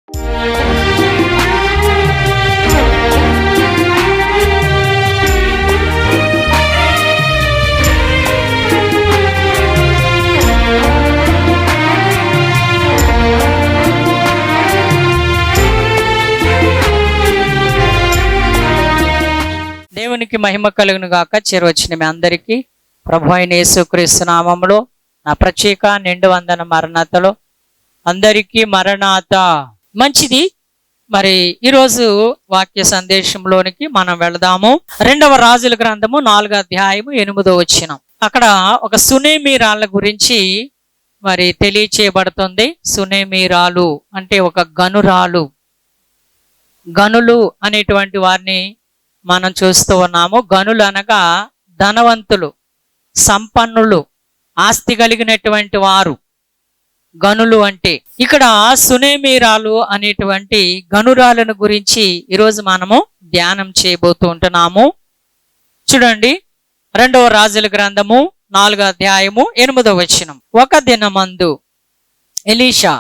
దేవునికి మహిమ కలుగును గాక. చేరవచ్చిన మీ అందరికీ ప్రభు అయిన యేసుక్రీస్తు నామములో నా ప్రత్యేక నిండు వందన మరణాతలో అందరికీ మరణాత. మంచిది. మరి ఈరోజు వాక్య సందేశంలోనికి మనం వెళదాము. 2వ రాజుల గ్రంథము 4వ అధ్యాయము 8వ వచనం. అక్కడ ఒక సునేమీరాళ్ళ గురించి మరి తెలియచేయబడుతుంది. సునేమీరాలు అంటే ఒక గనురాలు. గనులు అనేటువంటి వారిని మనం చూస్తూ ఉన్నాము. గనులు అనగా ధనవంతులు, సంపన్నులు, ఆస్తి కలిగినటువంటి వారు గనులు అంటే. ఇక్కడ సునేమీరాలు అనేటువంటి గనురాలను గురించి ఈరోజు మనము ధ్యానం చేయబోతూ ఉంటున్నాము. చూడండి, 2వ రాజుల గ్రంథము 4వ అధ్యాయము 8వ వచనం. ఒక దినమందు ఎలీషా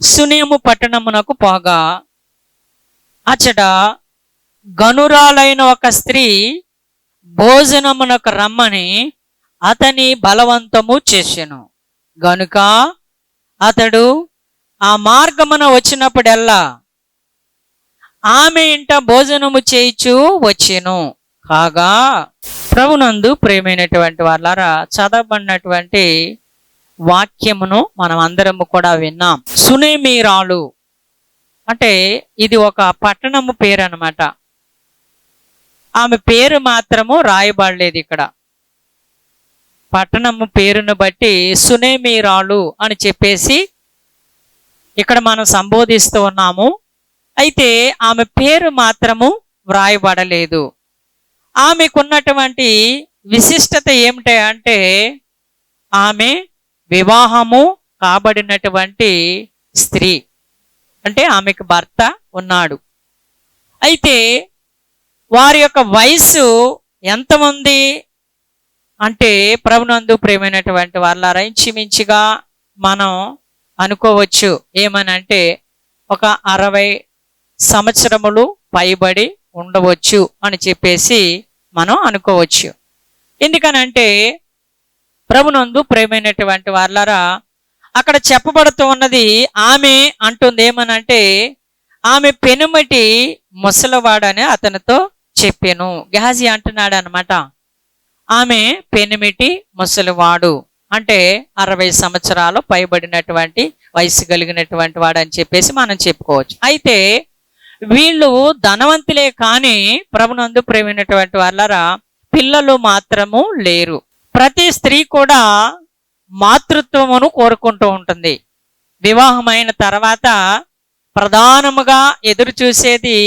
సునేము పట్టణమునకు పోగా అచ్చట గనురాలైన ఒక స్త్రీ భోజనమునకు రమ్మని అతని బలవంతము చేసెను. గనుక అతడు ఆ మార్గమున వచ్చినప్పుడెల్లా ఆమె ఇంట భోజనము చేయిచు వచ్చెను. కాగా ప్రభునందు ప్రియమైనటువంటి వాళ్ళారా, చదవబడినటువంటి వాక్యమును మనం అందరము కూడా విన్నాం. సునేమీరాలు అంటే ఇది ఒక పట్టణము పేరు అన్నమాట. ఆమె పేరు మాత్రము రాయబడలేదు. ఇక్కడ పట్టణము పేరును బట్టి సునేమీరాలు అని చెప్పేసి ఇక్కడ మనం సంబోధిస్తూ ఉన్నాము. అయితే ఆమె పేరు మాత్రము వ్రాయబడలేదు. ఆమెకున్నటువంటి విశిష్టత ఏమిటి అంటే ఆమె వివాహము కాబడినటువంటి స్త్రీ, అంటే ఆమెకు భర్త ఉన్నాడు. అయితే వారి యొక్క వయసు ఎంతమంది అంటే ప్రభునందు ప్రియమైనటువంటి వాళ్ళారా, ఇంచుమించుగా మనం అనుకోవచ్చు ఏమనంటే ఒక 60 సంవత్సరములు పైబడి ఉండవచ్చు అని చెప్పేసి మనం అనుకోవచ్చు. ఎందుకనంటే ప్రభునందు ప్రియమైనటువంటి వాళ్ళారా, అక్కడ చెప్పబడుతూ ఉన్నది ఆమె అంటుంది ఏమనంటే ఆమె పెనుమటి ముసలివాడని అతనితో చెప్పాను. గెహాజీ అంటున్నాడు అనమాట. ఆమె పెనుమిటి ముసలివాడు అంటే 60 సంవత్సరాలు పైబడినటువంటి వయసు కలిగినటువంటి వాడు అని చెప్పేసి మనం చెప్పుకోవచ్చు. అయితే వీళ్ళు ధనవంతులే కానీ ప్రభునందు ప్రేమైనటువంటి వాళ్ళరా పిల్లలు మాత్రము లేరు. ప్రతి స్త్రీ కూడా మాతృత్వమును కోరుకుంటూ ఉంటుంది. వివాహమైన తర్వాత ప్రధానముగా ఎదురు చూసేది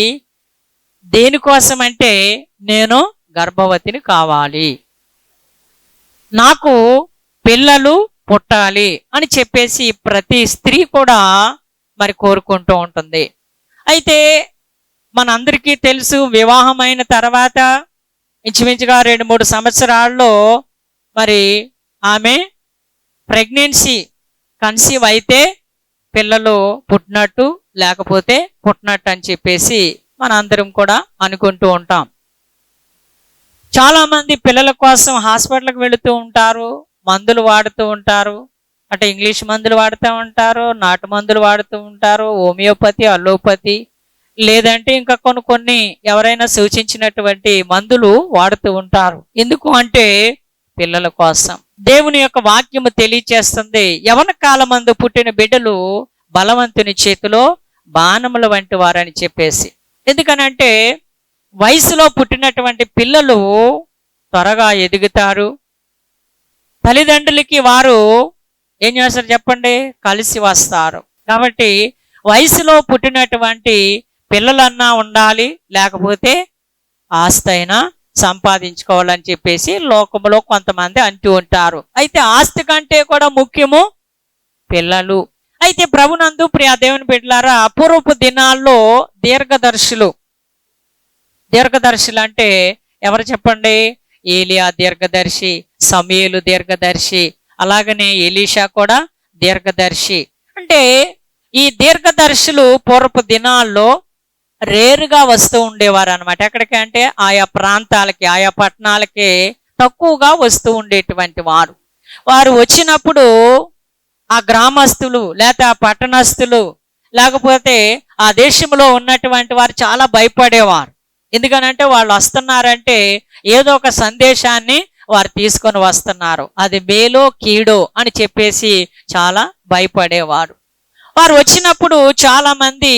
దేనికోసమంటే నేను గర్భవతిని కావాలి, నాకు పిల్లలు పుట్టాలి అని చెప్పేసి ప్రతి స్త్రీ కూడా మరి కోరుకుంటూ ఉంటుంది. అయితే మనందరికీ తెలుసు, వివాహమైన తర్వాత ఇంచుమించుగా 2-3 సంవత్సరాల్లో మరి ఆమె ప్రెగ్నెన్సీ కన్సీవ్ అయితే పిల్లలు పుట్టినట్టు లేకపోతే పుట్టినట్టు అని చెప్పేసి మనందరం కూడా అనుకుంటూ ఉంటాం. చాలా మంది పిల్లల కోసం హాస్పిటల్కి వెళుతూ ఉంటారు, మందులు వాడుతూ ఉంటారు. అంటే ఇంగ్లీష్ మందులు వాడుతూ ఉంటారు, నాటు మందులు వాడుతూ ఉంటారు, హోమియోపతి, అలోపతి, లేదంటే ఇంకా కొన్ని ఎవరైనా సూచించినటువంటి మందులు వాడుతూ ఉంటారు. ఎందుకు అంటే పిల్లల కోసం. దేవుని యొక్క వాక్యము తెలియచేస్తుంది, యవన కాలమందు పుట్టిన బిడ్డలు బలవంతుని చేతిలో బాణముల వంటి వారని చెప్పేసి. ఎందుకనంటే వయసులో పుట్టినటువంటి పిల్లలు త్వరగా ఎదుగుతారు. తల్లిదండ్రులకి వారు ఏం చేస్తారు చెప్పండి, కలిసి వస్తారు. కాబట్టి వయసులో పుట్టినటువంటి పిల్లలన్నా ఉండాలి, లేకపోతే ఆస్తి అయినా సంపాదించుకోవాలని చెప్పేసి లోకంలో కొంతమంది అంటూ ఉంటారు. అయితే ఆస్తి కంటే కూడా ముఖ్యము పిల్లలు. అయితే ప్రభునందు ప్రియ దేవుని బిడ్డలారా, అపూర్వపు దినాల్లో దీర్ఘదర్శులు అంటే ఎవరు చెప్పండి? ఏలియా దీర్ఘదర్శి, సమూయేలు దీర్ఘదర్శి, అలాగనే ఎలీషా కూడా దీర్ఘదర్శి. అంటే ఈ దీర్ఘదర్శులు పూర్వపు దినాల్లో రేరుగా వస్తూ ఉండేవారు అనమాట. ఎక్కడికంటే ఆయా ప్రాంతాలకి, ఆయా పట్టణాలకి తక్కువగా వస్తూ ఉండేటువంటి వారు. వారు వచ్చినప్పుడు ఆ గ్రామస్తులు లేకపోతే ఆ పట్టణస్తులు లేకపోతే ఆ దేశంలో ఉన్నటువంటి వారు చాలా భయపడేవారు. ఎందుకనంటే వాళ్ళు వస్తున్నారంటే ఏదో ఒక సందేశాన్ని వారు తీసుకొని వస్తున్నారు, అది మేలో కీడో అని చెప్పేసి చాలా భయపడేవారు. వారు వచ్చినప్పుడు చాలా మంది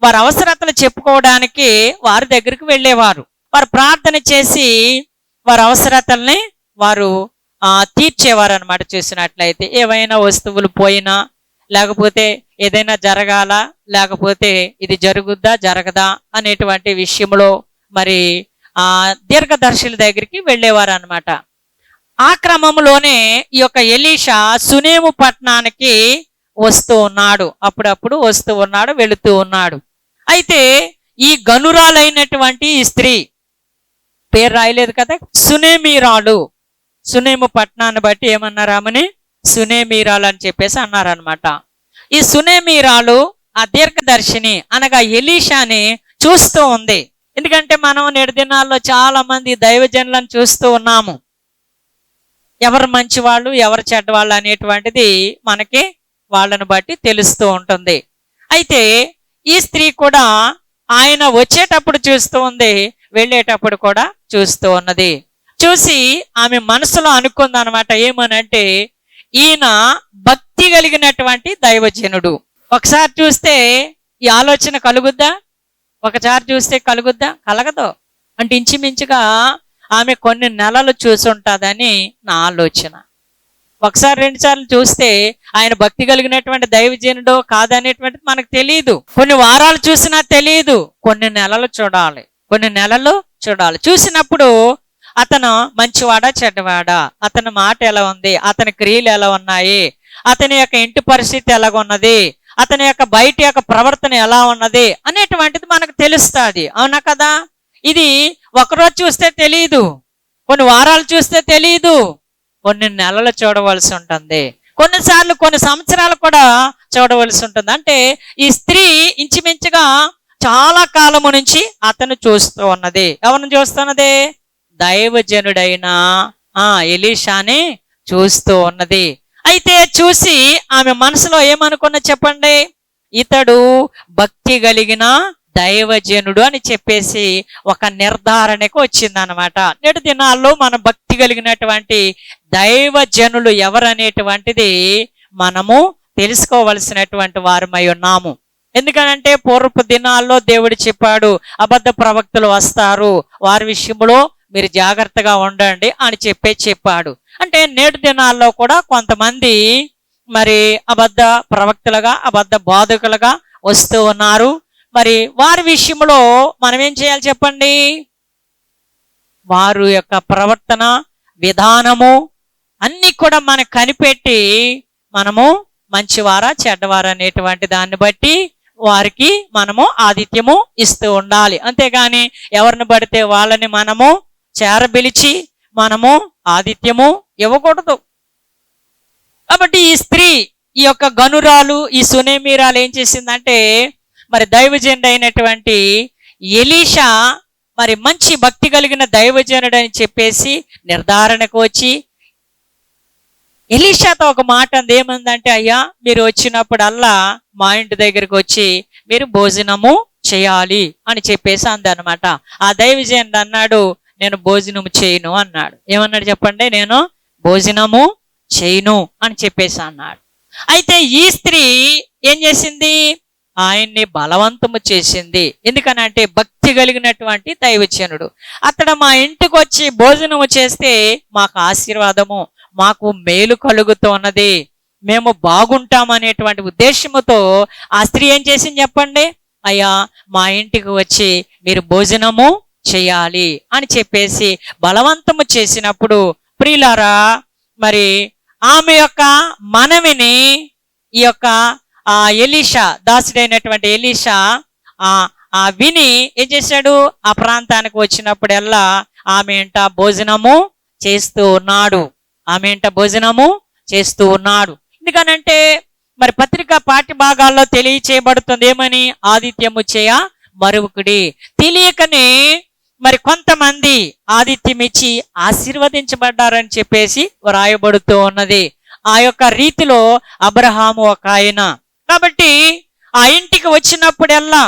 వారి అవసరతలు చెప్పుకోవడానికి వారి దగ్గరికి వెళ్ళేవారు. వారు ప్రార్థన చేసి వారి అవసరతల్ని వారు తీర్చేవారు అనమాట. చూసినట్లయితే ఏవైనా వస్తువులు పోయినా, లేకపోతే ఏదైనా జరగాల, లేకపోతే ఇది జరుగుద్దా జరగదా అనేటువంటి విషయంలో మరి దీర్ఘదర్శుల దగ్గరికి వెళ్ళేవారు అనమాట. ఆ క్రమంలోనే ఈ యొక్క ఎలీషా సునేము పట్టణానికి వస్తూ ఉన్నాడు. అప్పుడప్పుడు వస్తూ ఉన్నాడు, వెళుతూ ఉన్నాడు. అయితే ఈ గనురాలైనటువంటి ఈ స్త్రీ పేరు రాయలేదు కదా, సునేమీరాలు. సునేము పట్టణాన్ని బట్టి ఏమన్నారు, ఆమెని సునేమీరాలు అని చెప్పేసి అన్నారనమాట. ఈ సునేమీరాలు ఆ దీర్ఘదర్శిని అనగా ఎలీషాని చూస్తూ ఉంది. ఎందుకంటే మనం నేటి దినాల్లో చాలా మంది దైవజనులను చూస్తూ ఉన్నాము. ఎవరు మంచివాళ్ళు, ఎవరు చెడ్డవాళ్ళు అనేటువంటిది మనకి వాళ్ళని బట్టి తెలుస్తూ ఉంటుంది. అయితే ఈ స్త్రీ కూడా ఆయన వచ్చేటప్పుడు చూస్తూ ఉంది, వెళ్ళేటప్పుడు కూడా చూస్తూ ఉన్నది. చూసి ఆమె మనసులో అనుకుంది అనమాట, ఏమనంటే ఈయన భక్తి కలిగినటువంటి దైవజనుడు. ఒకసారి చూస్తే ఈ ఆలోచన కలుగుద్దా? ఒకసారి చూస్తే కలుగుద్దా? కలగదు. అంటే ఇంచుమించుగా ఆమె కొన్ని నెలలు చూసుంటుందని నా ఆలోచన. ఒకసారి రెండుసార్లు చూస్తే ఆయన భక్తి కలిగినటువంటి దైవజనుడో కాదనేటువంటిది మనకు తెలియదు. కొన్ని వారాలు చూసినా తెలియదు, కొన్ని నెలలు చూడాలి, కొన్ని నెలలు చూడాలి. చూసినప్పుడు అతను మంచివాడా చెడ్డవాడా, అతని మాట ఎలా ఉంది, అతని క్రియలు ఎలా ఉన్నాయి, అతని యొక్క ఇంటి పరిస్థితి ఎలాగున్నది, అతని యొక్క బయట యొక్క ప్రవర్తన ఎలా ఉన్నది అనేటువంటిది మనకు తెలుస్తుంది. అవునా కదా? ఇది ఒకరోజు చూస్తే తెలియదు, కొన్ని వారాలు చూస్తే తెలియదు, కొన్ని నెలలు చూడవలసి ఉంటుంది, కొన్నిసార్లు కొన్ని సంవత్సరాలు కూడా చూడవలసి ఉంటుంది. అంటే ఈ స్త్రీ ఇంచుమించుగా చాలా కాలము నుంచి అతను చూస్తూ ఉన్నది. ఎవరిని చూస్తున్నది? దైవజనుడైన ఎలీషాని చూస్తూ ఉన్నది. అయితే చూసి ఆమె మనసులో ఏమనుకున్నా చెప్పండి, ఇతడు భక్తి కలిగిన దైవజనుడు అని చెప్పేసి ఒక నిర్ధారణకు వచ్చిందనమాట. నేటి దినాల్లో మన భక్తి కలిగినటువంటి దైవజనులు ఎవరనేటువంటిది మనము తెలుసుకోవలసినటువంటి వారమై ఉన్నాము. ఎందుకనంటే పూర్వపు దినాల్లో దేవుడు చెప్పాడు, అబద్ధ ప్రవక్తలు వస్తారు, వారి విషయంలో మీరు జాగ్రత్తగా ఉండండి అని చెప్పాడు. అంటే నేటి దినాల్లో కూడా కొంతమంది మరి అబద్ధ ప్రవక్తలుగా, అబద్ధ బోధకులుగా వస్తూ ఉన్నారు. మరి వారి విషయంలో మనం ఏం చేయాలి చెప్పండి? వారు యొక్క ప్రవర్తన విధానము అన్ని కూడా మనకు కనిపెట్టి మనము మంచివారా చెడ్డవారా అనేటువంటి దాన్ని బట్టి వారికి మనము ఆతిథ్యము ఇస్తూ ఉండాలి. అంతేగాని ఎవరిని పడితే వాళ్ళని మనము చేరబిలిచి మనము ఆతిథ్యము ఇవ్వకూడదు. కాబట్టి ఈ స్త్రీ, ఈ యొక్క గనురాలు, ఈ సునేమీరాలు ఏం చేసిందంటే మరి దైవజనుడు అయినటువంటి ఎలీషా మరి మంచి భక్తి కలిగిన దైవజనుడు అని చెప్పేసి నిర్ధారణకు వచ్చి ఎలీషాతో ఒక మాట అంది. ఏమందంటే, అయ్యా మీరు వచ్చినప్పుడల్లా మా ఇంటి దగ్గరికి వచ్చి మీరు భోజనము చేయాలి అని చెప్పేసి అందనమాట. ఆ దైవజనుడు అన్నాడు, నేను భోజనము చేయను అన్నాడు. ఏమన్నాడు చెప్పండి? నేను భోజనము చేయను అని చెప్పేసి అన్నాడు. అయితే ఈ స్త్రీ ఏం చేసింది? ఆయన్ని బలవంతము చేసింది. ఎందుకనంటే భక్తి కలిగినటువంటి దైవజనుడు అతడు మా ఇంటికి వచ్చి భోజనము చేస్తే మాకు ఆశీర్వాదము, మాకు మేలు కలుగుతున్నది, మేము బాగుంటామనేటువంటి ఉద్దేశముతో ఆ స్త్రీ ఏం చేసింది చెప్పండి? అయ్యా మా ఇంటికి వచ్చి మీరు భోజనము చేయాలి అని చెప్పేసి బలవంతము చేసినప్పుడు ప్రియులారా, మరి ఆమె యొక్క మనవిని ఈ యొక్క ఎలీషా, దాసుడైనటువంటి ఎలీషా విని ఏం చేశాడు? ఆ ప్రాంతానికి వచ్చినప్పుడల్లా ఆమె ఇంట భోజనము చేస్తూ ఉన్నాడు. ఆమె ఇంట భోజనము చేస్తూ ఉన్నాడు. ఎందుకనంటే మరి పత్రిక పాఠ్య భాగాల్లో తెలియచేయబడుతుంది ఏమని? ఆదిత్యము చేయ మరువుకుడి. తెలియకనే మరి కొంతమంది ఆదిత్యం ఇచ్చి ఆశీర్వదించబడ్డారని చెప్పేసి వ్రాయబడుతూ ఉన్నది. ఆ యొక్క రీతిలో అబ్రహాము ఒక ఆయన. కాబట్టి ఆ ఇంటికి వచ్చినప్పుడల్లా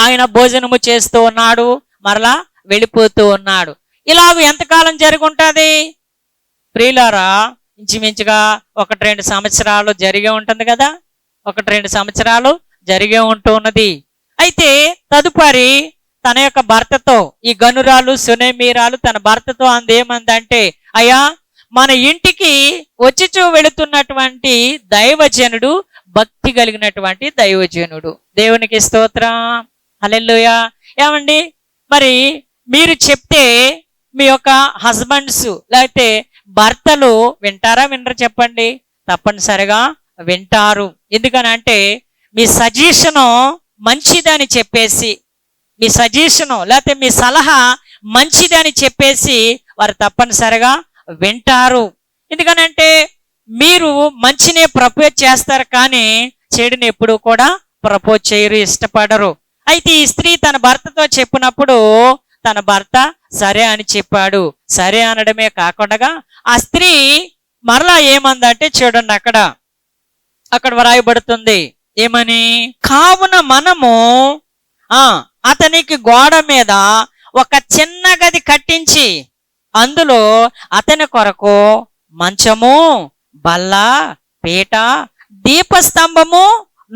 ఆయన భోజనము చేస్తూ ఉన్నాడు, మరలా వెళ్ళిపోతూ ఉన్నాడు. ఇలాగ ఎంతకాలం జరిగి ఉంటుంది ప్రియులారా? ఇంచుమించుగా 1-2 సంవత్సరాలు జరిగే ఉంటుంది కదా, 1-2 సంవత్సరాలు జరిగే ఉంటూ ఉన్నది. అయితే తదుపరి తన యొక్క భర్తతో, ఈ గనురాలు సునేమీరాలు తన భర్తతో అందేమందంటే, అయ్యా మన ఇంటికి వచ్చిచూ వెళుతున్నటువంటి దైవజనుడు భక్తి కలిగినటువంటి దైవజనుడు. దేవునికి స్తోత్రం, హల్లెలూయా. ఏమండి మరి మీరు చెప్తే మీ యొక్క హస్బెండ్స్ లేకపోతే భర్తలు వింటారా వినరు చెప్పండి? తప్పనిసరిగా వింటారు. ఎందుకనంటే మీ సజెషను మంచిదని చెప్పేసి, మీ సజెషను లేకపోతే మీ సలహా మంచిదని చెప్పేసి వారు తప్పనిసరిగా వింటారు. ఎందుకనంటే మీరు మంచినే ప్రపోజ్ చేస్తారు కానీ చెడుని ఎప్పుడు కూడా ప్రపోజ్ చేయరు, ఇష్టపడరు. అయితే ఈ స్త్రీ తన భర్తతో చెప్పినప్పుడు తన భర్త సరే అని చెప్పాడు. సరే అనడమే కాకుండా ఆ స్త్రీ మరలా ఏమందంటే చూడండి, అక్కడ వ్రాయబడుతుంది ఏమని? కావున మనము అతనికి గోడ మీద ఒక చిన్న గది కట్టించి అందులో అతని కొరకు మంచము, బల్ల, పీట, దీపస్తంభము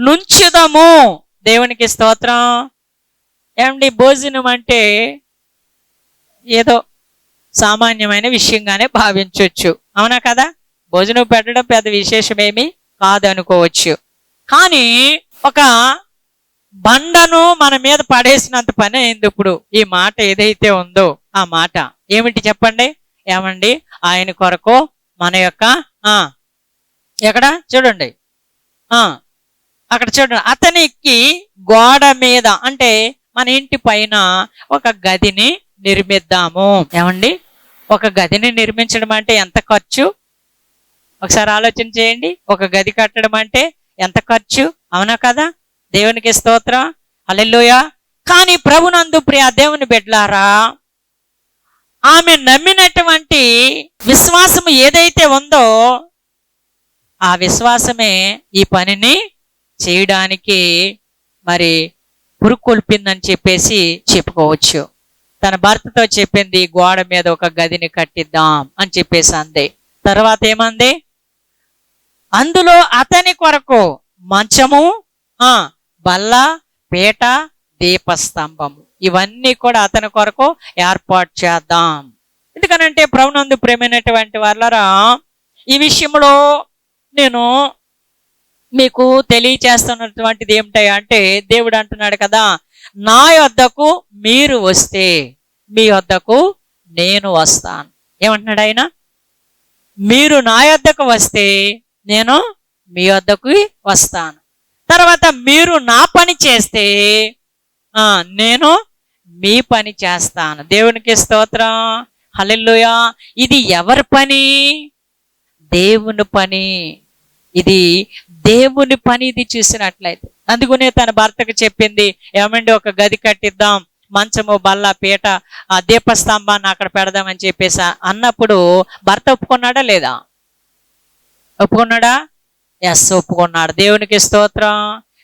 నుంచుదము. దేవునికి స్తోత్రం. ఏమండి భోజనం అంటే ఏదో సామాన్యమైన విషయంగానే భావించవచ్చు, అవునా కదా? భోజనం పెట్టడం పెద్ద విశేషమేమి కాదనుకోవచ్చు. కానీ ఒక బండను మన మీద పడేసినంత పని అయింది ఇప్పుడు ఈ మాట ఏదైతే ఉందో. ఆ మాట ఏమిటి చెప్పండి? ఏమండి ఆయన కొరకు మన యొక్క ఎక్కడ చూడండి, అక్కడ చూడండి, అతనికి గోడ మీద అంటే మన ఇంటి పైన ఒక గదిని నిర్మిద్దాము. ఏమండి ఒక గదిని నిర్మించడం అంటే ఎంత ఖర్చు? ఒకసారి ఆలోచన చేయండి. ఒక గది కట్టడం అంటే ఎంత ఖర్చు, అవునా కదా? దేవునికి స్తోత్రం, హల్లెలూయా. కానీ ప్రభునందు ప్రియ దేవుని బిడ్డలారా, ఆమె నమ్మినటువంటి విశ్వాసం ఏదైతే ఉందో ఆ విశ్వాసమే ఈ పనిని చేయడానికి మరి పురుకొల్పిందని చెప్పేసి చెప్పుకోవచ్చు. తన భర్తతో చెప్పింది గోడ మీద ఒక గదిని కట్టిద్దాం అని చెప్పేసి అంది. తర్వాత ఏమంది? అందులో అతని కొరకు మంచము, బల్ల, పీట, దీపస్తంభము ఇవన్నీ కూడా అతని కొరకు ఏర్పాటు చేద్దాం. ఎందుకనంటే ప్రభునందు ప్రేమైనటువంటి వాళ్ళరా, ఈ విషయంలో నేను మీకు తెలియచేస్తున్నటువంటిది ఏమిటంటే దేవుడు అంటున్నాడు కదా, నా యొద్దకు మీరు వస్తే మీ యొద్దకు నేను వస్తాను. ఏమంటున్నాడు ఆయన? మీరు నా యొద్దకు వస్తే నేను మీ యొద్దకు వస్తాను. తర్వాత మీరు నా పని చేస్తే నేను మీ పని చేస్తాను. దేవునికి స్తోత్రం, హల్లెలూయా. ఇది ఎవరి పని? దేవుని పని. ఇది దేవుని పని. ఇది చూసినట్లయితే అందుకునే తన భర్తకు చెప్పింది, ఏమండి ఒక గది కట్టిద్దాం, మంచము, బల్ల, పీట, ఆ దీపస్తంభాన్ని అక్కడ పెడదామని చెప్పేసి అన్నప్పుడు భర్త ఒప్పుకున్నాడా లేదా? ఒప్పుకున్నాడా? ఎస్, ఒప్పుకున్నాడు. దేవునికి స్తోత్రం,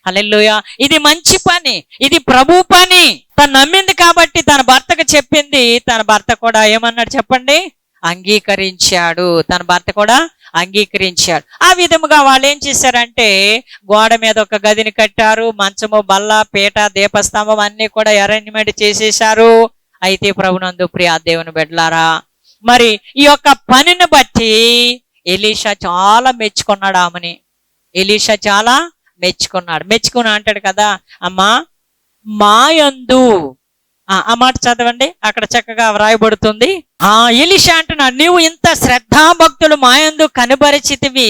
హల్లెలూయా. ఇది మంచి పని, ఇది ప్రభు పని. తను నమ్మింది కాబట్టి తన భర్తకు చెప్పింది. తన భర్త కూడా ఏమన్నాడు చెప్పండి? అంగీకరించాడు. తన భర్త కూడా అంగీకరించాడు. ఆ విధముగా వాళ్ళు ఏం చేశారంటే గోడ మీద ఒక గదిని కట్టారు. మంచము, బల్ల, పీట, దీపస్తంభం అన్ని కూడా అరేంజ్మెంట్ చేసేశారు. అయితే ప్రభునందు ప్రియ దేవుని బిడ్డలారా, మరి ఈ యొక్క పనిని బట్టి ఎలీషా చాలా మెచ్చుకున్నాడు ఆమెని. ఎలీషా చాలా మెచ్చుకుని అంటాడు కదా, అమ్మా మాయందు, ఆ మాట చదవండి, అక్కడ చక్కగా వ్రాయబడుతుంది. ఎలీషా అంటున్నాడు, నీవు ఇంత శ్రద్ధాభక్తులు మాయందు కనబరిచితివి,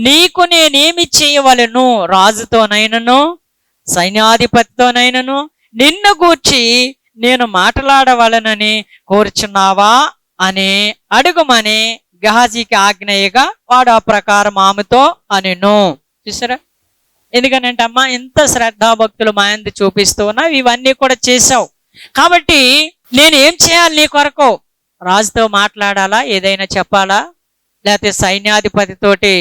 నీకు నేనేమి చేయవలను? రాజుతోనైనను సైన్యాధిపతితోనైనను నిన్ను గూర్చి నేను మాట్లాడవలనని కోరుచున్నావా అని అడుగుమని గెహాజీకి ఆజ్ఞయగా వాడు ఆ ప్రకారం ఆమెతో అనెను. చూసారా? ఎందుకనంటే అమ్మా ఇంత శ్రద్ధాభక్తులు మా యందు చూపిస్తూ ఉన్నావు, ఇవన్నీ కూడా చేసావు కాబట్టి నేను ఏం చేయాలి నీ కొరకు? రాజుతో మాట్లాడాలా, ఏదైనా చెప్పాలా, లేకపోతే సైన్యాధిపతితోటి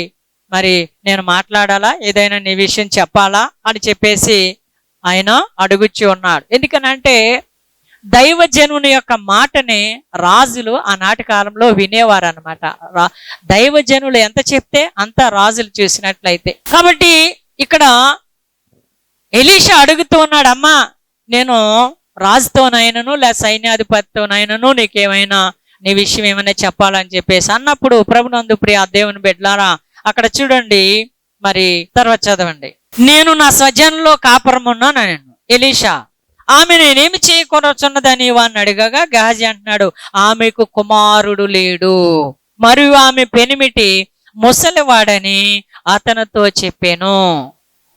మరి నేను మాట్లాడాలా, ఏదైనా నీ విషయం చెప్పాలా అని చెప్పేసి ఆయన అడుగుచ్చి ఉన్నాడు. ఎందుకనంటే దైవజనుని యొక్క మాటని రాజులు ఆనాటి కాలంలో వినేవారు అనమాట. దైవజనులు ఎంత చెప్తే అంత రాజులు చూసినట్లయితే. కాబట్టి ఇక్కడ ఎలీషా అడుగుతూ ఉన్నాడు, అమ్మా నేను రాజుతోనైనను లేక సైన్యాధిపతితోనైనను నీకేమైనా నీ విషయం ఏమైనా చెప్పాలని చెప్పేసి అన్నప్పుడు ప్రభునందు ప్రియ దేవుని బిడ్డలారా అక్కడ చూడండి, మరి తర్వాత చదవండి. నేను నా స్వజనంలో కాపురం ఉన్నాను ఎలీషా, ఆమె నేనేమి చేయకూడచున్నదని వాడిని అడగగా గెహజీ అంటున్నాడు, ఆమెకు కుమారుడు లేడు మరియు ఆమె పెనిమిటి ముసలివాడని అతనితో చెప్పాను.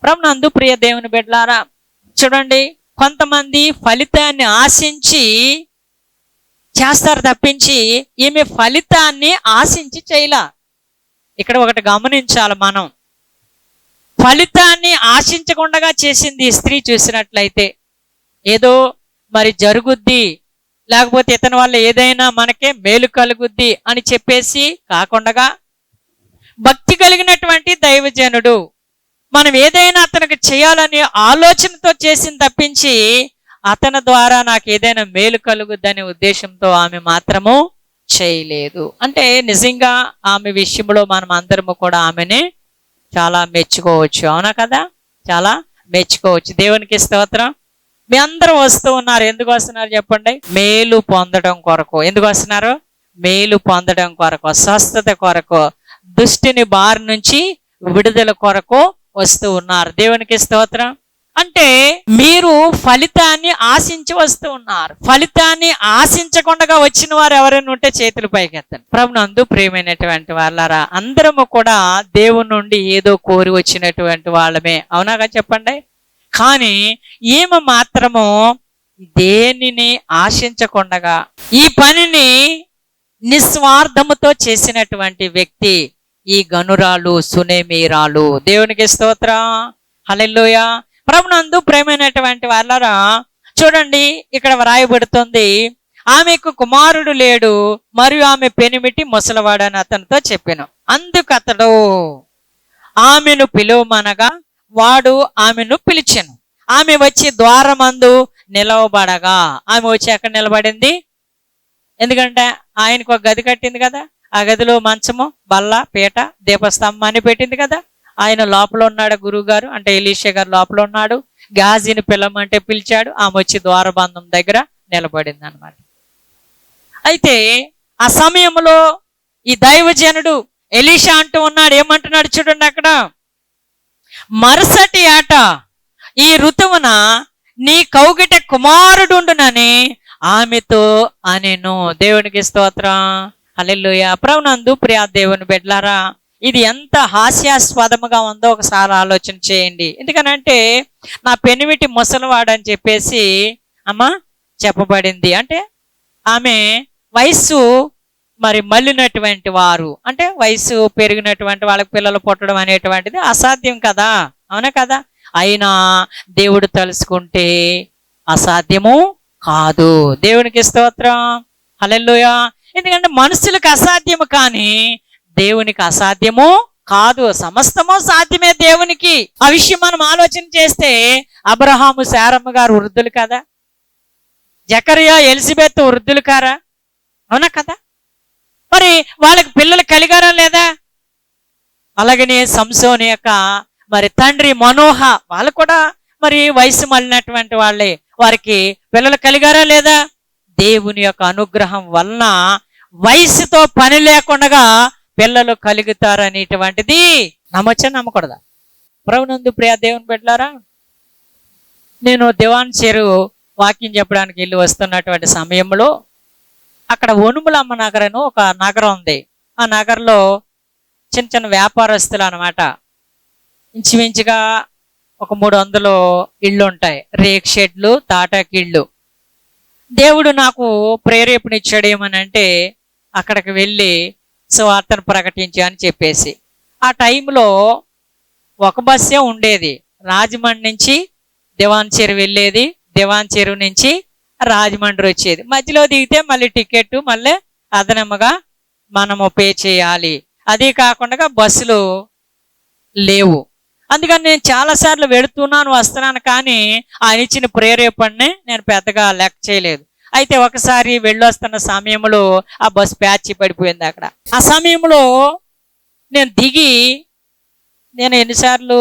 ప్రభునందు ప్రియ దేవుని బిడ్డలారా చూడండి, కొంతమంది ఫలితాన్ని ఆశించి చేస్తారు తప్పించి ఈమె ఫలితాన్ని ఆశించి చేయలా. ఇక్కడ ఒకటి గమనించాలి, మనం ఫలితాన్ని ఆశించకుండా చేసింది ఈ స్త్రీ చూసినట్లయితే ఏదో మరి జరుగుద్ది, లేకపోతే ఇతని వల్ల ఏదైనా మనకే మేలు కలుగుద్ది అని చెప్పేసి కాకుండా భక్తి కలిగినటువంటి దైవజనుడు మనం ఏదైనా అతనికి చేయాలనే ఆలోచనతో చేసింది తప్పించి అతని ద్వారా నాకు ఏదైనా మేలు కలుగుద్దనే ఉద్దేశంతో ఆమె మాత్రము చేయలేదు. అంటే నిజంగా ఆమె విషయంలో మనం అందరము కూడా ఆమెని చాలా మెచ్చుకోవచ్చు, అవునా కదా? చాలా మెచ్చుకోవచ్చు. దేవునికి స్తోత్రం. మీ అందరూ వస్తూ ఉన్నారు, ఎందుకు వస్తున్నారు చెప్పండి? మేలు పొందడం కొరకు. ఎందుకు వస్తున్నారు? మేలు పొందడం కొరకు, స్వస్థత కొరకు, దుష్టిని బారి నుంచి విడుదల కొరకు వస్తూ ఉన్నారు. దేవునికి స్తోత్రం. అంటే మీరు ఫలితాన్ని ఆశించి వస్తూ ఉన్నారు. ఫలితాన్ని ఆశించకుండా వచ్చిన వారు ఎవరైనా ఉంటే చేతులు పైకెత్తండి. ప్రభునందు ప్రియమైనటువంటి వాళ్ళారా, అందరము కూడా దేవుని నుండి ఏదో కోరి వచ్చినటువంటి వాళ్ళమే, అవునాగా చెప్పండి. కానీ ఈమె మాత్రము దేనిని ఆశించకుండా ఈ పనిని నిస్వార్థముతో చేసినటువంటి వ్యక్తి ఈ గనురాలు, సునేమీరాలు. దేవునికి స్తోత్రం. హల్లెలూయా. ప్రభునందు ప్రేమైనటువంటి వాళ్ళరా చూడండి, ఇక్కడ వ్రాయబడుతుంది, ఆమెకు కుమారుడు లేడు మరియు ఆమె పెనిమిటి ముసలివాడని అతనితో చెప్పాను. అందుకు అతడు ఆమెను పిలువమనగా వాడు ఆమెను పిలిచెను. ఆమె వచ్చి ద్వారమందు నిలవబడగా, ఆమె వచ్చి ఎక్కడ నిలబడింది? ఎందుకంటే ఆయనకు ఒక గది కట్టింది కదా, ఆ గదిలో మంచము, బల్ల, పీట, దీపస్తంభాన్ని పెట్టింది కదా. ఆయన లోపల ఉన్నాడు, గురువు గారు అంటే ఎలీషా గారు లోపల ఉన్నాడు. గెహజీని పిలవమంటే పిలిచాడు, ఆమె వచ్చి ద్వారబంధం దగ్గర నిలబడింది అనమాట. అయితే ఆ సమయంలో ఈ దైవజనుడు ఎలీషా అంటూ ఉన్నాడు, ఏమంటున్నాడు చూడండి అక్కడ, మరుసటి ఏట ఈ ఋతువున నీ కౌగిట కుమారుడుండునని ఆమెతో అనెను. దేవునికి స్తోత్రం. హల్లెలూయా. ప్రభునందు ప్రియ దేవుని బిడ్డలారా, ఇది ఎంత హాస్యాస్పదముగా ఉందో ఒకసారి ఆలోచన చేయండి. ఎందుకనంటే నా పెనిమిటి ముసలివాడని చెప్పేసి అమ్మ చెప్పబడింది. అంటే ఆమె వయస్సు మరి మళ్ళినటువంటి వారు, అంటే వయసు పెరిగినటువంటి వాళ్ళకి పిల్లలు పుట్టడం అనేటువంటిది అసాధ్యం కదా, అవునా కదా? అయినా దేవుడు తలుసుకుంటే అసాధ్యము కాదు. దేవునికి స్తోత్రం. హల్లెలూయా. ఎందుకంటే మనుషులకు అసాధ్యము కానీ దేవునికి అసాధ్యము కాదు. సమస్తము సాధ్యమే దేవునికి. ఆ విషయం మనం ఆలోచన చేస్తే అబ్రహాము, శారమ్మ గారు వృద్ధులు కదా, జకరియా, ఎలిజబెత్ వృద్ధులు కారా, అవునా కదా? మరి వాళ్ళకి పిల్లలు కలిగారా లేదా? అలాగనే సంసోని యొక్క మరి తండ్రి మనోహ, వాళ్ళు కూడా మరి వయసు మళ్ళినటువంటి వాళ్ళే, వారికి పిల్లలు కలిగారా లేదా? దేవుని యొక్క అనుగ్రహం వలన వయసుతో పని లేకుండా పిల్లలు కలుగుతారనేటువంటిది నమ్మచ్చా నమ్మకూడదా? ప్రభునందు ప్రియ దేవుని బిడ్డలారా, నేను దివాన్ చెరువు వాకింగ్ చెప్పడానికి వెళ్ళి వస్తున్నటువంటి సమయంలో అక్కడ ఒనుములమ్మ నగరం ఒక నగరం ఉంది. ఆ నగరంలో చిన్న చిన్న వ్యాపారస్తులు అనమాట, ఇంచుమించుగా ఒక 300 ఇళ్ళు ఉంటాయి, రేక్ షెడ్లు, తాటాకిళ్ళు. దేవుడు నాకు ప్రేరేపణ ఇచ్చాడు ఏమనంటే అక్కడికి వెళ్ళి సువార్తను ప్రకటించా అని చెప్పేసి. ఆ టైంలో ఒక బస్సే ఉండేది. రాజమండ్రి నుంచి దివాన్ చెరువు వెళ్ళేది, దివాన్ చెరువు నుంచి రాజమండ్రి వచ్చేది. మధ్యలో దిగితే మళ్ళీ టికెట్ మళ్ళీ అదనముగా మనము పే చేయాలి. అదే కాకుండా బస్సులు లేవు. అందుకని నేను చాలాసార్లు వెళుతున్నాను వస్తున్నాను, కానీ ఆయన ఇచ్చిన ప్రేరేపణని నేను పెద్దగా లెక్క చేయలేదు. అయితే ఒకసారి వెళ్ళొస్తున్న సమయంలో ఆ బస్సు ప్యాచ్ పడిపోయింది అక్కడ. ఆ సమయంలో నేను దిగి, నేను ఎన్నిసార్లు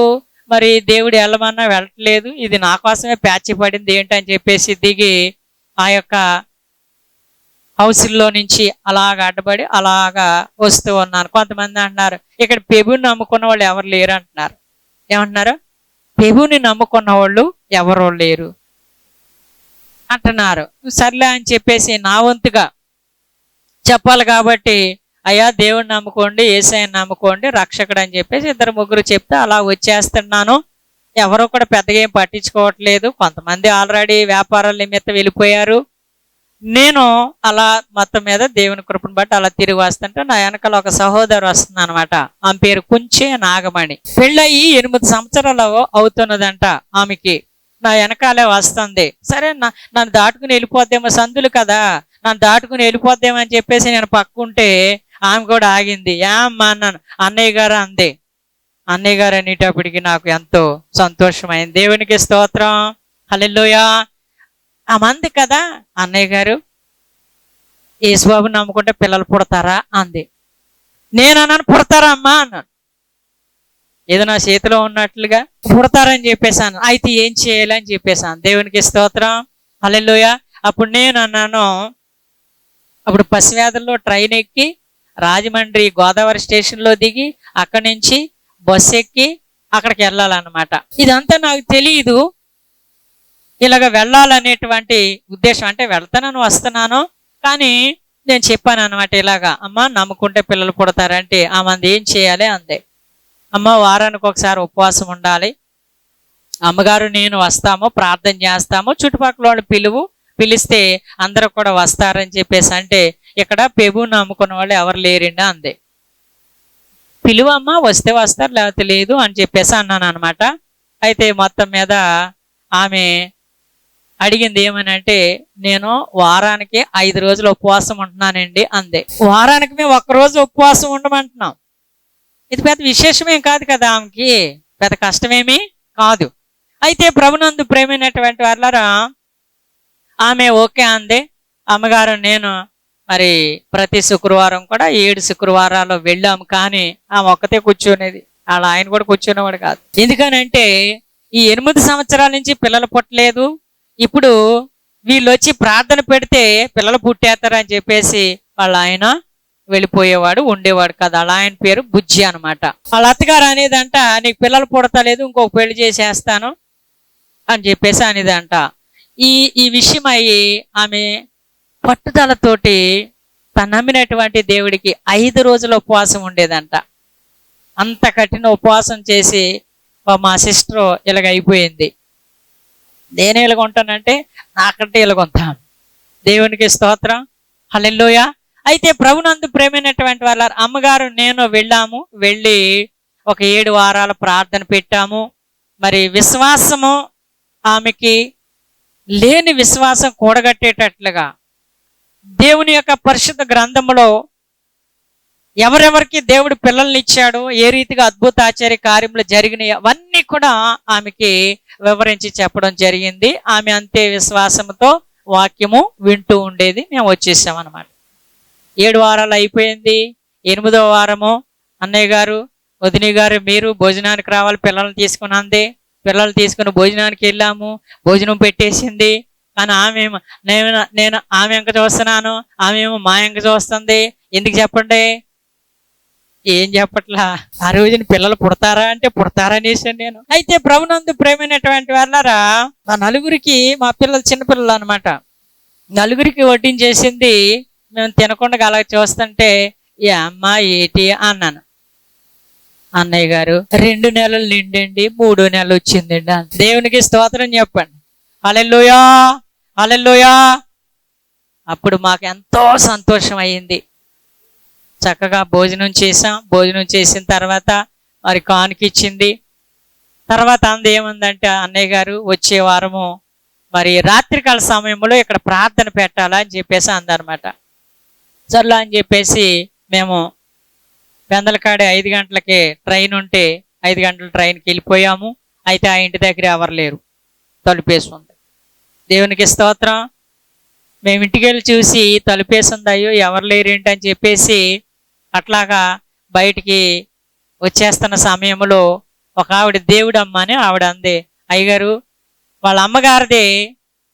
మరి దేవుడు వెళ్ళమన్నా వెళ్ళట్లేదు, ఇది నా కోసమే ప్యాచ్ పడింది ఏంటని చెప్పేసి దిగి ఆ యొక్క హౌస్లో నుంచి అలాగ అడ్డబడి అలాగా వస్తూ ఉన్నాను. కొంతమంది అంటున్నారు, ఇక్కడ పెబుని నమ్ముకున్న వాళ్ళు ఎవరు లేరు అంటున్నారు. ఏమంటున్నారు? పెబుని నమ్ముకున్న వాళ్ళు ఎవరు లేరు అంటున్నారు. సర్లే అని చెప్పేసి నా వంతుగా చెప్పాలి కాబట్టి, అయ్యా దేవుడిని నమ్ముకోండి, యేసయ్యని నమ్ముకోండి, రక్షకుడు అని చెప్పేసి 2-3 చెప్తే అలా వచ్చేస్తున్నాను. ఎవరు కూడా పెద్దగా ఏం పట్టించుకోవట్లేదు. కొంతమంది ఆల్రెడీ వ్యాపారాల నిమిత్తం వెళ్ళిపోయారు. నేను అలా మొత్తం మీద దేవుని కృపను బట్టి అలా తిరిగి వస్తుంటే నా వెనకాల ఒక సహోదరు వస్తుంది అనమాట. ఆమె పేరు కుంచే నాగమణి. పెళ్ళయి 8 సంవత్సరాలు అవుతున్నదంట ఆమెకి. నా వెనకాలే వస్తుంది. సరే, నన్ను దాటుకుని వెళ్ళిపోద్దేమో, సందులు కదా, నన్ను దాటుకుని వెళ్ళిపోద్దేమో అని చెప్పేసి నేను పక్కుంటే ఆమె కూడా ఆగింది. ఏమ్మా అన్నాను. అన్నయ్య గారు అంది. అన్నయ్య గారు అనేటప్పటికి నాకు ఎంతో సంతోషమైంది. దేవునికి స్తోత్రం, హల్లెలూయా. ఆ మంది కదా, అన్నయ్య గారు యేసుబాబు నమ్ముకుంటే పిల్లలు పుడతారా అంది. నేను అన్నాను, పుడతారా అమ్మా అన్నాను. ఏదో నా చేతిలో ఉన్నట్లుగా పుడతారని చెప్పేసాను. అయితే ఏం చేయాలని చెప్పేసాను. దేవునికి స్తోత్రం, హల్లెలూయా. అప్పుడు నేను అన్నాను, అప్పుడు పసివ్యాధుల్లో ట్రైన్ ఎక్కి రాజమండ్రి గోదావరి స్టేషన్లో దిగి అక్కడి నుంచి బస్సు ఎక్కి అక్కడికి వెళ్ళాలన్నమాట. ఇదంతా నాకు తెలియదు. ఇలాగ వెళ్ళాలనేటువంటి ఉద్దేశం, అంటే వెళ్తానని వస్తున్నాను, కానీ నేను చెప్పాను అనమాట ఇలాగా, అమ్మ నమ్ముకుంటే పిల్లలు పుడతారంటే ఆమె ఏం చేయాలి అందే. అమ్మ వారానికి ఒకసారి ఉపవాసం ఉండాలి, అమ్మగారు నేను వస్తాము, ప్రార్థన చేస్తాము, చుట్టుపక్కల వాళ్ళు పిలిస్తే అందరూ కూడా వస్తారని చెప్పేసి అంటే, ఇక్కడ పెబుని నమ్ముకున్న వాళ్ళు ఎవరు లేరండి అందే. పిలువమ్మ, వస్తే వస్తారు లేకపోతే లేదు అని చెప్పేసి అన్నాను అనమాట. అయితే మొత్తం మీద ఆమె అడిగింది ఏమని అంటే, నేను వారానికి 5 రోజులు ఉపవాసం ఉంటున్నానండి అందే. వారానికి మేము 1 రోజు ఉపవాసం ఉండమంటున్నాం. ఇది పెద్ద విశేషమేం కాదు కదా, ఆమెకి పెద్ద కష్టమేమీ కాదు. అయితే ప్రభునందు ప్రేమైనటువంటి వాళ్ళరా, ఆమె ఓకే అందే. అమ్మగారు నేను మరి ప్రతి శుక్రవారం కూడా 7 శుక్రవారాలు వెళ్ళాము, కానీ ఆమె ఒక్కతే కూర్చునేది, అలా ఆయన కూడా కూర్చునేవాడు కాదు. ఎందుకనంటే ఈ 8 సంవత్సరాల నుంచి పిల్లలు పుట్టలేదు. ఇప్పుడు వీళ్ళు వచ్చి ప్రార్థన పెడితే పిల్లలు పుట్టేస్తారని చెప్పేసి వాళ్ళ ఆయన వెళ్ళిపోయేవాడు, ఉండేవాడు కదా. అలా ఆయన పేరు బుజ్జి అనమాట. వాళ్ళ అత్తగారు అనేదంట, నీకు పిల్లలు పుడతలేదు, ఇంకొక పెళ్లి చేసేస్తాను అని చెప్పేసి అనేదంట. ఈ విషయం అయ్యి ఆమె పట్టుదలతోటి తను నమ్మినటువంటి దేవుడికి 5 రోజుల ఉపవాసం ఉండేదంట. అంత కఠిన ఉపవాసం చేసి మా సిస్టర్ ఇలాగ అయిపోయింది. నేను ఎలాగొంటానంటే నాకంటే ఎలాగొంటాను. దేవునికి స్తోత్రం, హల్లెలూయా. అయితే ప్రభునందు ప్రేమైనటువంటి వాళ్ళ అమ్మగారు నేను వెళ్ళాము. వెళ్ళి ఒక 7 వారాల ప్రార్థన పెట్టాము. మరి విశ్వాసము ఆమెకి లేని విశ్వాసం కూడగట్టేటట్లుగా దేవుని యొక్క పరిశుద్ధ గ్రంథములో ఎవరెవరికి దేవుడు పిల్లల్ని ఇచ్చాడో, ఏ రీతిగా అద్భుత ఆశ్చర్య కార్యములు జరిగినాయి, అవన్నీ కూడా ఆమెకి వివరించి చెప్పడం జరిగింది. ఆమె అంతే విశ్వాసంతో వాక్యము వింటూ ఉండేది. మేము వచ్చేసాం అనమాట. 7 వారాలు అయిపోయింది. 8వ వారము అన్నయ్య గారు, వదిని గారు మీరు భోజనానికి రావాలి, పిల్లల్ని తీసుకుని అంది. పిల్లలు తీసుకుని భోజనానికి వెళ్ళాము. భోజనం పెట్టేసింది. కానీ నేను ఆమె ఎంక చూస్తున్నాను, ఆమె ఏమో మా ఎంక చూస్తుంది. ఎందుకు చెప్పండి? ఏం చెప్పట్లా. ఆ రోజున పిల్లలు పుడతారా అంటే పుడతారా అనేసాను నేను. అయితే ప్రభునందు ప్రేమైనటువంటి వాళ్ళరా, మా నలుగురికి, మా పిల్లలు చిన్నపిల్లలు అనమాట, నలుగురికి వడ్డించేసింది. మేము తినకుండా అలా చూస్తుంటే, ఏ అమ్మ ఏటి అన్నాను. అన్నయ్య గారు 2 నెలలు నిండండి, 3వ నెల వచ్చిందండి. దేవునికి స్తోత్రం చెప్పండి, హల్లెలూయా, హల్లెలూయా. అప్పుడు మాకు ఎంతో సంతోషం అయ్యింది. చక్కగా భోజనం చేసాం. భోజనం చేసిన తర్వాత మరి కానుక ఇచ్చింది. తర్వాత అంది ఏముందంటే, అన్నయ్య గారు వచ్చే వారము మరి రాత్రికాల సమయంలో ఇక్కడ ప్రార్థన పెట్టాలా అని చెప్పేసి అందనమాట. సర్లా అని చెప్పేసి మేము పెందలకాడ 5 గంటలకి ట్రైన్ ఉంటే 5 గంటల ట్రైన్కి వెళ్ళిపోయాము. అయితే ఆ ఇంటి దగ్గర ఎవరు లేరు, తలుపేసి ఉంది. దేవునికి స్తోత్రం. మేము ఇంటికి వెళ్ళి చూసి తలుపేసి ఉంది, అయ్యో ఎవరు లేరేంటి అని చెప్పేసి అట్లాగా బయటికి వచ్చేస్తున్న సమయంలో ఒక ఆవిడ దేవుడమ్మ అని ఆవిడ అంది, అయ్యగారు వాళ్ళ అమ్మగారిది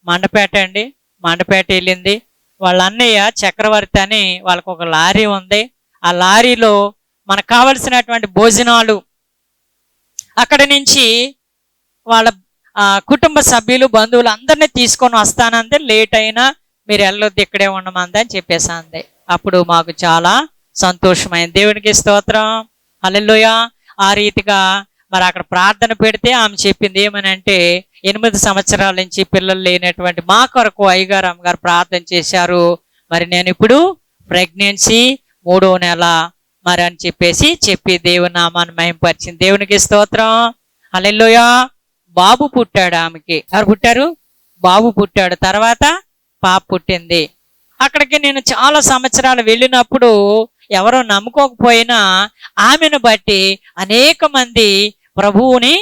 మండపేట అండి, మండపేట వెళ్ళింది. వాళ్ళ అన్నయ్య చక్రవర్తి అని వాళ్ళకు ఒక లారీ ఉంది. ఆ లారీలో మనకు కావలసినటువంటి భోజనాలు అక్కడి నుంచి వాళ్ళ కుటుంబ సభ్యులు బంధువులు అందరినీ తీసుకొని వస్తానంది. లేట్ అయినా మీరు వెళ్ళొద్దు, ఇక్కడే ఉండమంది అని చెప్పేసి అంది. అప్పుడు మాకు చాలా సంతోషమైంది. దేవునికి స్తోత్రం, హల్లెలూయా. ఆ రీతిగా మరి అక్కడ ప్రార్థన పెడితే ఆమె చెప్పింది ఏమని అంటే, 8 సంవత్సరాల నుంచి పిల్లలు లేనటువంటి మా కొరకు అయ్యగారు అమ్మగారు ప్రార్థన చేశారు. మరి నేను ఇప్పుడు ప్రెగ్నెన్సీ 3వ నెల మరి అని చెప్పి దేవుని నామాన్ని మహిమపరిచింది. దేవునికి స్తోత్రం, హల్లెలూయా. బాబు పుట్టాడు ఆమెకి. ఎవరు పుట్టారు? బాబు పుట్టాడు. తర్వాత పాప పుట్టింది. అక్కడికి నేను చాలా సంవత్సరాలు వెళ్ళినప్పుడు ఎవరో నమ్ముకోకపోయినా ఆమెను బట్టి అనేక మంది ప్రభువుని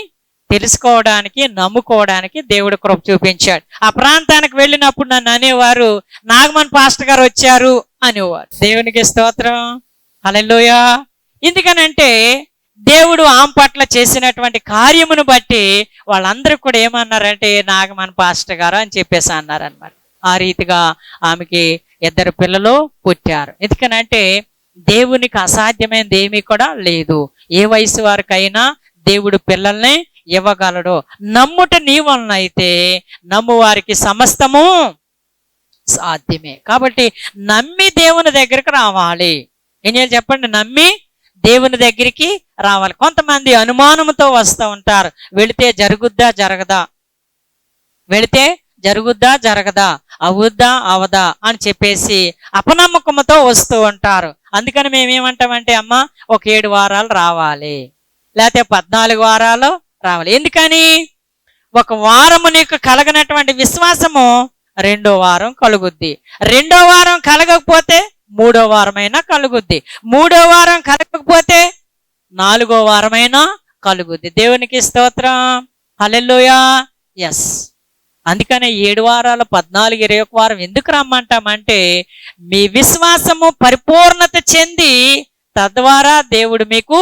తెలుసుకోవడానికి, నమ్ముకోవడానికి దేవుడు కృప చూపించాడు. ఆ ప్రాంతానికి వెళ్ళినప్పుడు నన్ను అనేవారు, నాగమన్ పాస్టర్ గారు వచ్చారు అనేవారు. దేవునికి స్తోత్రం, హల్లెలూయా. ఎందుకనంటే దేవుడు ఆమె పట్ల చేసినటువంటి కార్యమును బట్టి వాళ్ళందరూ కూడా ఏమన్నారంటే, నాగమన్ పాస్టర్ గారు అని చెప్పేసి అన్నారనమాట. ఆ రీతిగా ఆమెకి 2 పిల్లలు పుట్టారు. ఎందుకనంటే దేవునికి అసాధ్యమైనది ఏమీ కూడా లేదు. ఏ వయసు వారికైనా దేవుడు పిల్లల్ని ఇవ్వగలడు. నమ్ముట నీ వలన అయితే నమ్ము వారికి సమస్తము సాధ్యమే. కాబట్టి నమ్మి దేవుని దగ్గరికి రావాలి. ఏం చేయాలి చెప్పండి? నమ్మి దేవుని దగ్గరికి రావాలి. కొంతమంది అనుమానంతో వస్తూ ఉంటారు, వెళితే జరుగుద్దా జరగదా, వెళితే జరుగుద్దా జరగదా, అవుద్దా అవదా అని చెప్పేసి అపనమ్మకంతో వస్తూ ఉంటారు. అందుకని మేమేమంటామంటే, అమ్మ ఒక 7 వారాలు రావాలి, లేకపోతే 14 వారాలు రావాలి. ఎందుకని? 1 వారము నీకు కలగనటువంటి విశ్వాసము 2వ వారం కలుగుద్ది. 2వ వారం కలగకపోతే 3వ వారమైనా కలుగుద్ది. 3వ వారం కలగకపోతే 4వ వారమైనా కలుగుద్ది. దేవునికి స్తోత్రం, హల్లెలూయా. ఎస్, అందుకనే 7 వారాలు 14, 21 వారం ఎందుకు రమ్మంటామంటే, మీ విశ్వాసము పరిపూర్ణత చెంది తద్వారా దేవుడు మీకు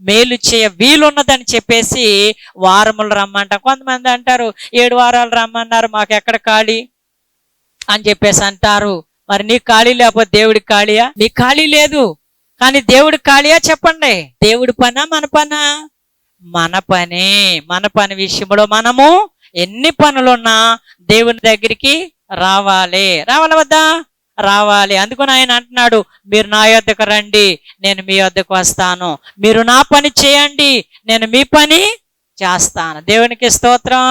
మేలు చేయ వీలున్నదని చెప్పేసి వారములు రమ్మంటాం. కొంతమంది అంటారు 7 వారాలు రమ్మన్నారు, మాకు ఎక్కడ ఖాళీ అని చెప్పేసి అంటారు. మరి నీకు ఖాళీ లేకపోతే దేవుడికి ఖాళీయా? నీకు ఖాళీ లేదు, కానీ దేవుడికి ఖాళీయా చెప్పండి? దేవుడి పనా మన పనా? మన పనే. మన పని విషయంలో మనము ఎన్ని పనులున్నా దేవుని దగ్గరికి రావాలి. రావాలి వద్దా? రావాలి. అందుకని ఆయన అంటున్నాడు, మీరు నా యొద్దకు రండి, నేను మీ యొద్దకు వస్తాను. మీరు నా పని చేయండి, నేను మీ పని చేస్తాను. దేవునికి స్తోత్రం,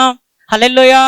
హల్లెలూయా.